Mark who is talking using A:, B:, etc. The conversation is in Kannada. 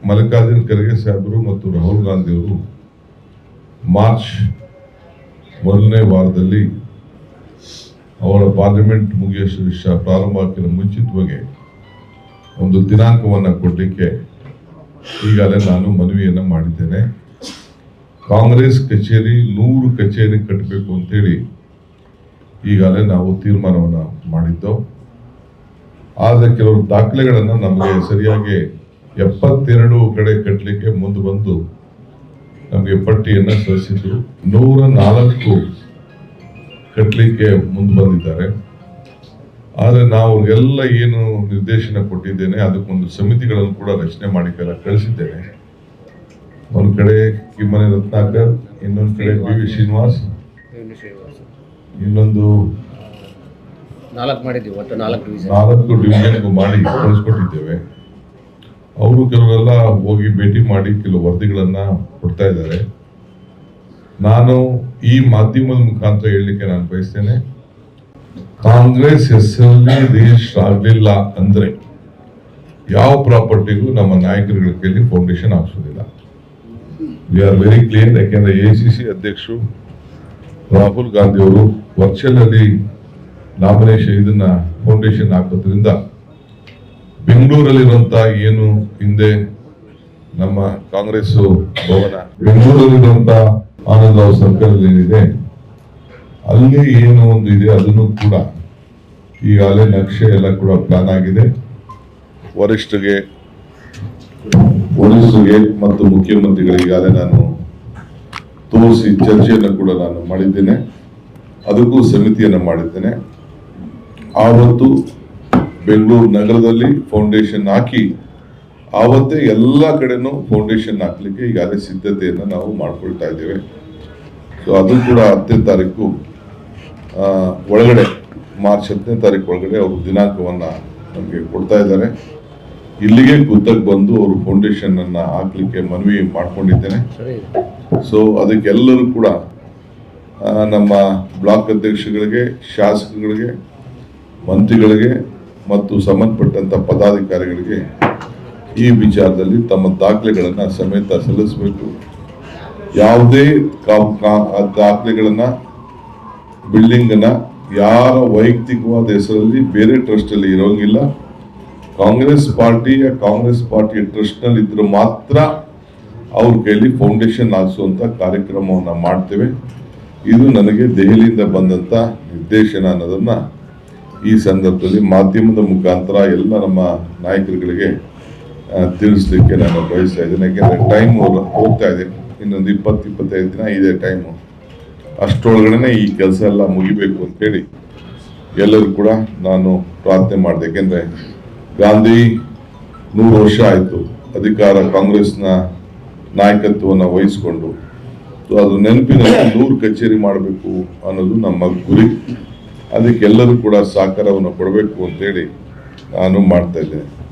A: ಮಲ್ಲಿಕಾರ್ಜುನ ಖರ್ಗೆ ಸಾಹೇಬರು ಮತ್ತು ರಾಹುಲ್ ಗಾಂಧಿ ಅವರು ಮಾರ್ಚ್ ಮೊದಲನೇ ವಾರದಲ್ಲಿ ಅವರ ಪಾರ್ಲಿಮೆಂಟ್ ಮುಗಿಯುವ ಪ್ರಾರಂಭ ಆಗಿನ ಮುಂಚಿತವಾಗಿ ಒಂದು ದಿನಾಂಕವನ್ನು ಕೊಡಲಿಕ್ಕೆ ಈಗಾಗಲೇ ನಾನು ಮನವಿಯನ್ನು ಮಾಡಿದ್ದೇನೆ. ಕಾಂಗ್ರೆಸ್ ಕಚೇರಿ 100 ಕಚೇರಿ ಕಟ್ಟಬೇಕು ಅಂತೇಳಿ ಈಗಾಗಲೇ ನಾವು ತೀರ್ಮಾನವನ್ನು ಮಾಡಿದ್ದೆವು. ಆದರೆ ಕೆಲವು ದಾಖಲೆಗಳನ್ನು ನಮಗೆ ಸರಿಯಾಗಿ 72 ಕಡೆ ಕಟ್ಟಲಿಕ್ಕೆ ಮುಂದೆ ಬಂದು ನಮಗೆ ಪಟ್ಟಿಯನ್ನು ಸಲ್ಲಿಸಿದ್ರು. 104 ಕಟ್ಟಲಿಕ್ಕೆ ಮುಂದೆ ಬಂದಿದ್ದಾರೆ. ಆದರೆ ನಾವು ಎಲ್ಲ ಏನು ನಿರ್ದೇಶನ ಕೊಟ್ಟಿದ್ದೇನೆ ಅದಕ್ಕೊಂದು ಸಮಿತಿಗಳನ್ನು ಕೂಡ ರಚನೆ ಮಾಡಿ ಕಳಿಸಿದ್ದೇನೆ. ಒಂದು ಕಡೆ ಕಿಮ್ಮನೆ ರತ್ನಾಕರ್, ಇನ್ನೊಂದು ಕಡೆ ಬಿ.ವಿ. ಶ್ರೀನಿವಾಸ್, ಇನ್ನೊಂದು 4 ಡಿವಿಷನ್ಗೂ ಮಾಡಿ ಕಳಿಸ್ಕೊಟ್ಟಿದ್ದೇವೆ. ಅವರು ಕೆಲವೆಲ್ಲ ಹೋಗಿ ಭೇಟಿ ಮಾಡಿ ಕೆಲವು ವರದಿಗಳನ್ನ ಕೊಡ್ತಾ ಇದ್ದಾರೆ. ನಾನು ಈ ಮಾಧ್ಯಮದ ಮುಖಾಂತರ ಹೇಳಲಿಕ್ಕೆ ನಾನು ಬಯಸ್ತೇನೆ, ಕಾಂಗ್ರೆಸ್ ಹೆಸರಲ್ಲಿ ರಿಜಿಸ್ಟರ್ ಆಗಲಿಲ್ಲ ಅಂದ್ರೆ ಯಾವ ಪ್ರಾಪರ್ಟಿಗೂ ನಮ್ಮ ನಾಯಕರುಗಳ ಕೈಲಿ ಫೌಂಡೇಶನ್ ಹಾಕ್ಸೋದಿಲ್ಲ. We are very clear. ಯಾಕೆಂದ್ರೆ ಎಸಿಸಿ ಅಧ್ಯಕ್ಷರು ರಾಹುಲ್ ಗಾಂಧಿ ಅವರು ವರ್ಚುವಲ್ ಅಲ್ಲಿ ನಾಮಿನೇಷನ್ ಇದನ್ನ ಫೌಂಡೇಶನ್ ಹಾಕೋದ್ರಿಂದ ಬೆಂಗಳೂರಲ್ಲಿರುವಂತಹ ಏನು ಹಿಂದೆ ನಮ್ಮ ಕಾಂಗ್ರೆಸ್ ಭವನ ಬೆಂಗಳೂರಲ್ಲಿರುವಂತಹ ಆನಂದರಾವ್ ಸರ್ಕಲ್ ಏನಿದೆ ಅಲ್ಲಿ ಏನು ಒಂದು ಇದೆ ಅದನ್ನು ಕೂಡ ಈಗಾಗಲೇ ನಕ್ಷೆ ಎಲ್ಲ ಕೂಡ ಪ್ಲಾನ್ ಆಗಿದೆ. ವರಿಷ್ಠರಿಗೆ ಮತ್ತು ಮುಖ್ಯಮಂತ್ರಿಗಳಿಗಾಗಲೇ ನಾನು ತೋರಿಸಿ ಚರ್ಚೆಯನ್ನು ಕೂಡ ನಾನು ಮಾಡಿದ್ದೇನೆ. ಅದಕ್ಕೂ ಸಮಿತಿಯನ್ನು ಮಾಡಿದ್ದೇನೆ. ಆವತ್ತು ಬೆಂಗಳೂರು ನಗರದಲ್ಲಿ ಫೌಂಡೇಶನ್ ಹಾಕಿ ಆವತ್ತೇ ಎಲ್ಲ ಕಡೆನೂ ಫೌಂಡೇಶನ್ ಹಾಕ್ಲಿಕ್ಕೆ ಈಗಾಗಲೇ ಸಿದ್ಧತೆಯನ್ನು ನಾವು ಮಾಡ್ಕೊಳ್ತಾ ಇದ್ದೇವೆ. ಸೊ ಅದು ಕೂಡ 10ನೇ ತಾರೀಕು ಒಳಗಡೆ, ಮಾರ್ಚ್ 10ನೇ ತಾರೀಕು ಒಳಗಡೆ ಅವರು ದಿನಾಂಕವನ್ನು ನಮಗೆ ಕೊಡ್ತಾ ಇದ್ದಾರೆ. ಇಲ್ಲಿಗೆ ಗುತ್ತಕ್ಕೆ ಬಂದು ಅವರು ಫೌಂಡೇಶನ್ ಅನ್ನ ಹಾಕ್ಲಿಕ್ಕೆ ಮನವಿ ಮಾಡ್ಕೊಂಡಿದ್ದೇನೆ. ಸೊ ಅದಕ್ಕೆಲ್ಲರೂ ಕೂಡ ನಮ್ಮ ಬ್ಲಾಕ್ ಅಧ್ಯಕ್ಷಗಳಿಗೆ, ಶಾಸಕರಿಗೆ, ಮಂತ್ರಿಗಳಿಗೆ ಮತ್ತು ಸಂಬಂಧಪಟ್ಟಂತ ಪದಾಧಿಕಾರಿಗಳಿಗೆ ಈ ವಿಚಾರದಲ್ಲಿ ತಮ್ಮ ದಾಖಲೆಗಳನ್ನು ಸಮೇತ ಸಲ್ಲಿಸಬೇಕು. ಯಾವುದೇ ದಾಖಲೆಗಳನ್ನ ಬಿಲ್ಡಿಂಗ್ ಅನ್ನ ಯಾರ ವೈಯಕ್ತಿಕವಾದ ಹೆಸರಲ್ಲಿ ಬೇರೆ ಟ್ರಸ್ಟ್ ಅಲ್ಲಿ ಇರೋಂಗಿಲ್ಲ. ಕಾಂಗ್ರೆಸ್ ಪಾರ್ಟಿಯ ಟ್ರಸ್ಟ್ ನಲ್ಲಿ ಇದ್ರೆ ಮಾತ್ರ ಅವ್ರ ಕೈಲಿ ಫೌಂಡೇಶನ್ ಹಾಕಿಸುವಂತ ಕಾರ್ಯಕ್ರಮವನ್ನ ಮಾಡ್ತೇವೆ. ಇದು ನನಗೆ ದೆಹಲಿಯಿಂದ ಬಂದಂತ ನಿರ್ದೇಶನ ಅನ್ನೋದನ್ನ ಈ ಸಂದರ್ಭದಲ್ಲಿ ಮಾಧ್ಯಮದ ಮುಖಾಂತರ ಎಲ್ಲ ನಮ್ಮ ನಾಯಕರುಗಳಿಗೆ ತಿಳಿಸ್ಲಿಕ್ಕೆ ನಾನು ಬಯಸ್ತಾ ಇದ್ದೇನೆ. ಯಾಕೆಂದ್ರೆ ಟೈಮ್ ಹೋಗ್ತಾ ಇದೆ, ಇನ್ನೊಂದು 20-25 ದಿನ ಇದೆ ಟೈಮು. ಅಷ್ಟರೊಳಗಡೆ ಈ ಕೆಲಸ ಎಲ್ಲ ಮುಗಿಬೇಕು ಅಂತೇಳಿ ಎಲ್ಲರೂ ಕೂಡ ನಾನು ಪ್ರಾರ್ಥನೆ ಮಾಡಿದೆ. ಯಾಕೆಂದ್ರೆ ಗಾಂಧಿ 100 ವರ್ಷ ಆಯಿತು ಅಧಿಕಾರ ಕಾಂಗ್ರೆಸ್ನ ನಾಯಕತ್ವವನ್ನು ವಹಿಸಿಕೊಂಡು. ಅದು ನೆನಪಿನಲ್ಲಿ 100 ಕಚೇರಿ ಮಾಡಬೇಕು ಅನ್ನೋದು ನಮ್ಮ ಗುರಿ. ಅದಕ್ಕೆಲ್ಲರೂ ಕೂಡ ಸಹಕಾರವನ್ನು ಕೊಡಬೇಕು ಅಂತೇಳಿ ನಾನು ಮಾಡ್ತಾ ಇದ್ದೇನೆ.